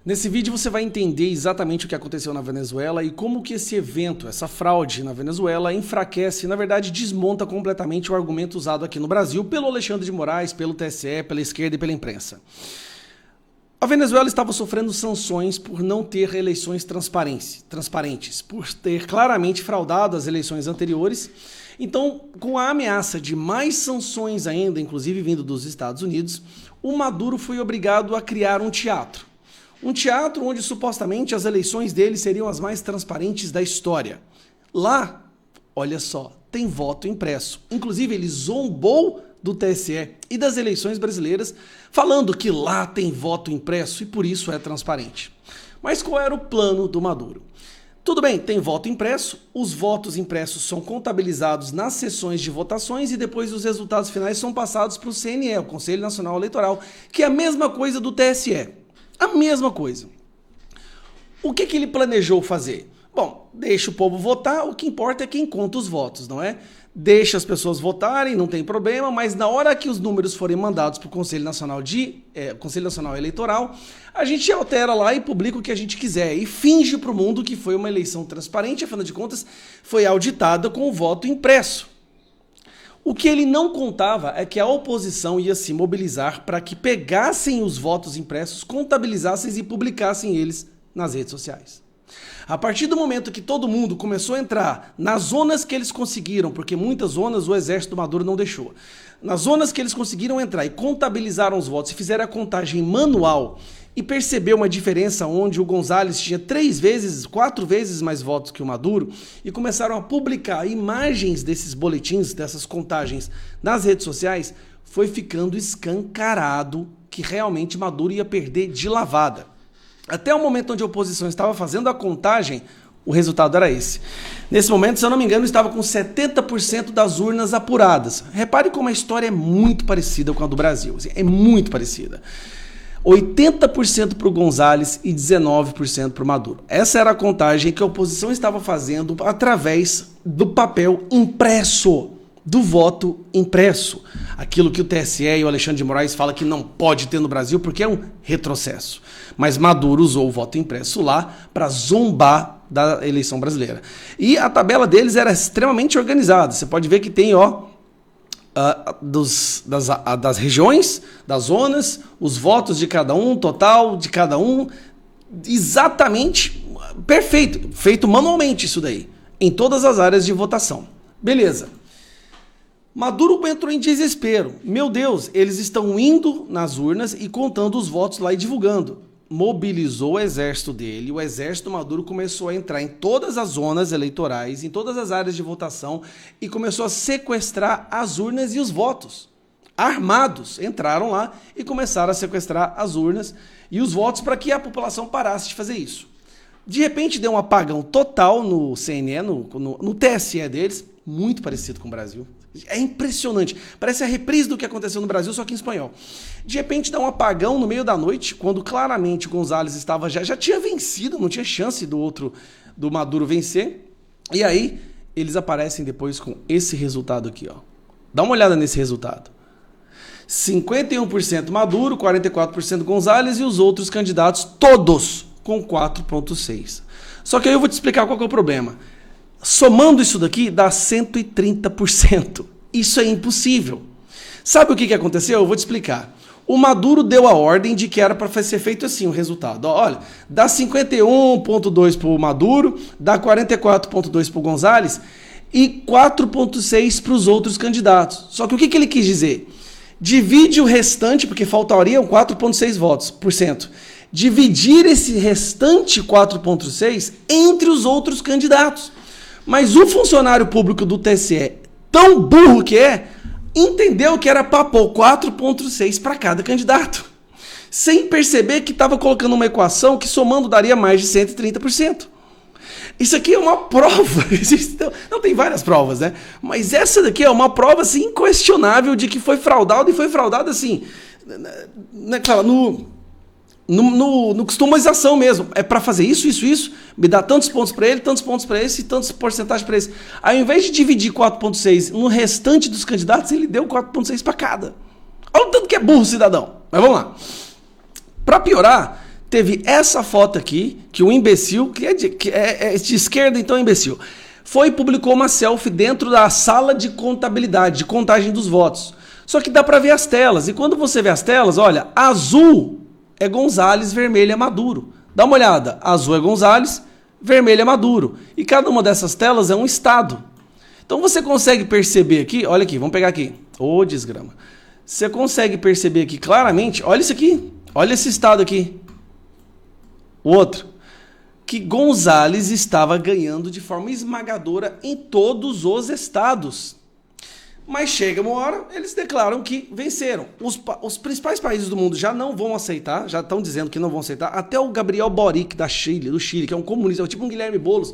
Nesse vídeo você vai entender exatamente o que aconteceu na Venezuela e como que esse evento, essa fraude na Venezuela, enfraquece, na verdade desmonta completamente o argumento usado aqui no Brasil pelo Alexandre de Moraes, pelo TSE, pela esquerda e pela imprensa. A Venezuela estava sofrendo sanções por não ter eleições transparentes, por ter claramente fraudado as eleições anteriores. Então, com a ameaça de mais sanções ainda, inclusive vindo dos Estados Unidos, o Maduro foi obrigado a criar um teatro. Um teatro onde supostamente as eleições dele seriam as mais transparentes da história. Lá, olha só, tem voto impresso. Inclusive, ele zombou do TSE e das eleições brasileiras, falando que lá tem voto impresso e por isso é transparente. Mas qual era o plano do Maduro? Tudo bem, tem voto impresso, os votos impressos são contabilizados nas sessões de votações e depois os resultados finais são passados para o CNE, o Conselho Nacional Eleitoral, que é a mesma coisa do TSE. A mesma coisa. O que ele planejou fazer? Bom, deixa o povo votar, o que importa é quem conta os votos, não é? Deixa as pessoas votarem, não tem problema, mas na hora que os números forem mandados para o Conselho Nacional Eleitoral, a gente altera lá e publica o que a gente quiser e finge para o mundo que foi uma eleição transparente, afinal de contas, foi auditada com o voto impresso. O que ele não contava é que a oposição ia se mobilizar para que pegassem os votos impressos, contabilizassem e publicassem eles nas redes sociais. A partir do momento que todo mundo começou a entrar nas zonas que eles conseguiram, porque muitas zonas o exército Maduro não deixou, nas zonas que eles conseguiram entrar e contabilizaram os votos e fizeram a contagem manual e percebeu uma diferença onde o González tinha 4 vezes mais votos que o Maduro e começaram a publicar imagens desses boletins, dessas contagens nas redes sociais, foi ficando escancarado que realmente Maduro ia perder de lavada. Até o momento onde a oposição estava fazendo a contagem, o resultado era esse. Nesse momento, se eu não me engano, estava com 70% das urnas apuradas. Repare como a história é muito parecida com a do Brasil. É muito parecida. 80% para o González e 19% para o Maduro. Essa era a contagem que a oposição estava fazendo através do papel impresso, do voto impresso. Aquilo que o TSE e o Alexandre de Moraes falam que não pode ter no Brasil porque é um retrocesso. Mas Maduro usou o voto impresso lá para zombar da eleição brasileira. E a tabela deles era extremamente organizada. Você pode ver que tem, das regiões, das zonas, os votos de cada um, total de cada um, exatamente perfeito, feito manualmente isso daí, em todas as áreas de votação. Beleza. Maduro entrou em desespero. Meu Deus, eles estão indo nas urnas e contando os votos lá e divulgando. Mobilizou o exército dele, o exército Maduro começou a entrar em todas as zonas eleitorais, em todas as áreas de votação e começou a sequestrar as urnas e os votos. Armados entraram lá e começaram a sequestrar as urnas e os votos para que a população parasse de fazer isso. De repente deu um apagão total no CNE, no TSE deles, muito parecido com o Brasil. É impressionante. Parece a reprise do que aconteceu no Brasil, só que em espanhol. De repente dá um apagão no meio da noite, quando claramente o González estava já tinha vencido, não tinha chance do Maduro vencer. E aí eles aparecem depois com esse resultado aqui, ó. Dá uma olhada nesse resultado. 51% Maduro, 44% González e os outros candidatos todos com 4,6%. Só que aí eu vou te explicar qual que é o problema. Somando isso daqui, dá 130%. Isso é impossível. Sabe o que aconteceu? Eu vou te explicar. O Maduro deu a ordem de que era para ser feito assim o resultado. Olha, dá 51,2% para o Maduro, dá 44,2% para o González e 4,6% para os outros candidatos. Só que o que ele quis dizer? Divide o restante, porque faltariam 4,6 votos, dividir esse restante 4,6 entre os outros candidatos. Mas o funcionário público do TSE, tão burro que é, entendeu que era para pôr 4,6 para cada candidato, sem perceber que estava colocando uma equação que somando daria mais de 130%. Isso aqui é uma prova, não tem várias provas, né? Mas essa daqui é uma prova assim, inquestionável de que foi fraudado e foi fraudado assim, no customização mesmo. É para fazer isso, me dá tantos pontos para ele, tantos pontos para esse e tantos porcentagem para esse. Ao invés de dividir 4,6 no restante dos candidatos, ele deu 4,6 para cada. Olha o tanto que é burro, cidadão. Mas vamos lá. Para piorar, teve essa foto aqui, que o imbecil, que é de esquerda, então é imbecil, foi e publicou uma selfie dentro da sala de contabilidade, de contagem dos votos. Só que dá para ver as telas, e quando você vê as telas, olha, azul é Gonzalez, vermelho é Maduro. Dá uma olhada, azul é Gonzalez, vermelho é Maduro. E cada uma dessas telas é um estado. Então você consegue perceber aqui, olha aqui, vamos pegar aqui, ô desgrama. Você consegue perceber aqui claramente, olha isso aqui, olha esse estado aqui. O outro, que Gonzalez estava ganhando de forma esmagadora em todos os estados. Mas chega uma hora, eles declaram que venceram. Os principais países do mundo já não vão aceitar, já estão dizendo que não vão aceitar. Até o Gabriel Boric do Chile, que é um comunista, tipo um Guilherme Boulos,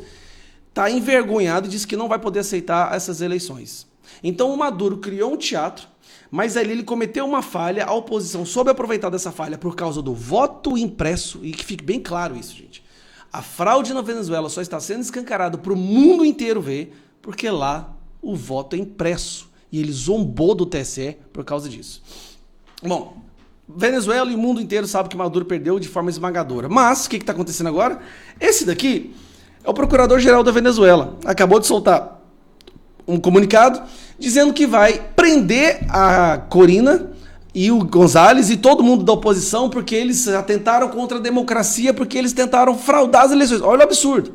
está envergonhado e disse que não vai poder aceitar essas eleições. Então o Maduro criou um teatro, mas ali ele cometeu uma falha, a oposição soube aproveitar dessa falha por causa do voto impresso, e que fique bem claro isso, gente. A fraude na Venezuela só está sendo escancarada para o mundo inteiro ver, porque lá o voto é impresso. E ele zombou do TSE por causa disso. Bom, Venezuela e o mundo inteiro sabe que Maduro perdeu de forma esmagadora. Mas, o que está acontecendo agora? Esse daqui é o procurador-geral da Venezuela. Acabou de soltar um comunicado dizendo que vai prender a Corina e o Gonzalez e todo mundo da oposição porque eles atentaram contra a democracia, porque eles tentaram fraudar as eleições. Olha o absurdo.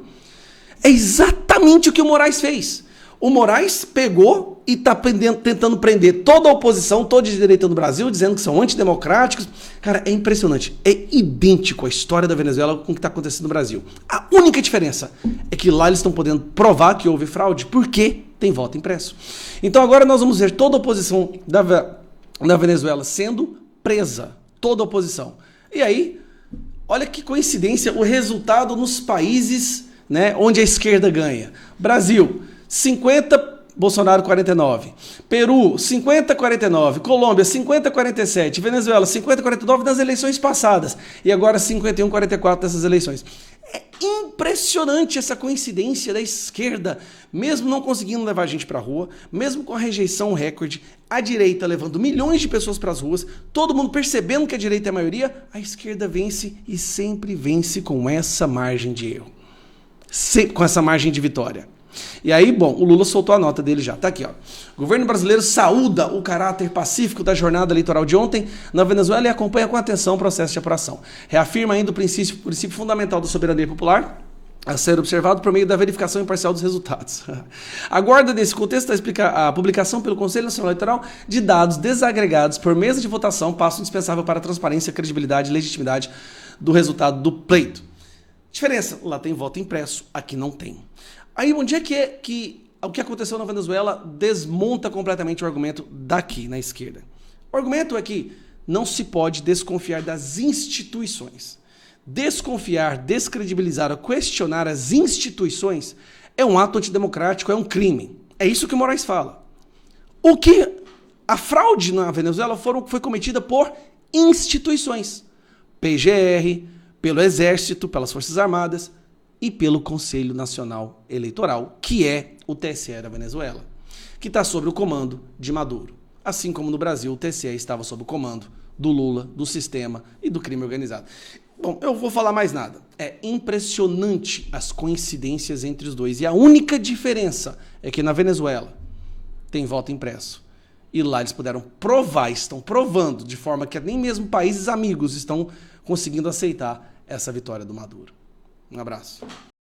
É exatamente o que o Moraes fez. O Moraes pegou e está tentando prender toda a oposição, toda a direita no Brasil, dizendo que são antidemocráticos. Cara, é impressionante. É idêntico a história da Venezuela com o que está acontecendo no Brasil. A única diferença é que lá eles estão podendo provar que houve fraude porque tem voto impresso. Então agora nós vamos ver toda a oposição da Venezuela sendo presa. Toda a oposição. E aí, olha que coincidência o resultado nos países, né, onde a esquerda ganha. Brasil, 50, Bolsonaro 49. Peru, 50-49. Colômbia, 50-47. Venezuela, 50-49 nas eleições passadas. E agora 51-44 nessas eleições. É impressionante essa coincidência da esquerda, mesmo não conseguindo levar a gente para a rua, mesmo com a rejeição recorde, a direita levando milhões de pessoas para as ruas, todo mundo percebendo que a direita é a maioria, a esquerda vence e sempre vence com essa margem de erro. Com essa margem de vitória. E aí, bom, o Lula soltou a nota dele já, tá aqui, ó. O governo brasileiro saúda o caráter pacífico da jornada eleitoral de ontem na Venezuela e acompanha com atenção o processo de apuração. Reafirma ainda o princípio fundamental da soberania popular a ser observado por meio da verificação imparcial dos resultados. Aguarda, nesse contexto, a publicação pelo Conselho Nacional Eleitoral de dados desagregados por mesa de votação, passo indispensável para a transparência, credibilidade e legitimidade do resultado do pleito. Diferença, lá tem voto impresso, aqui não tem. Aí, onde é que o que aconteceu na Venezuela desmonta completamente o argumento daqui, na esquerda? O argumento é que não se pode desconfiar das instituições. Desconfiar, descredibilizar ou questionar as instituições é um ato antidemocrático, é um crime. É isso que o Moraes fala. A fraude na Venezuela foi cometida por instituições. PGR, pelo Exército, pelas Forças Armadas, e pelo Conselho Nacional Eleitoral, que é o TSE da Venezuela, que está sob o comando de Maduro. Assim como no Brasil, o TSE estava sob o comando do Lula, do sistema e do crime organizado. Bom, eu vou falar mais nada. É impressionante as coincidências entre os dois. E a única diferença é que na Venezuela tem voto impresso. E lá eles puderam provar, estão provando, de forma que nem mesmo países amigos estão conseguindo aceitar essa vitória do Maduro. Um abraço.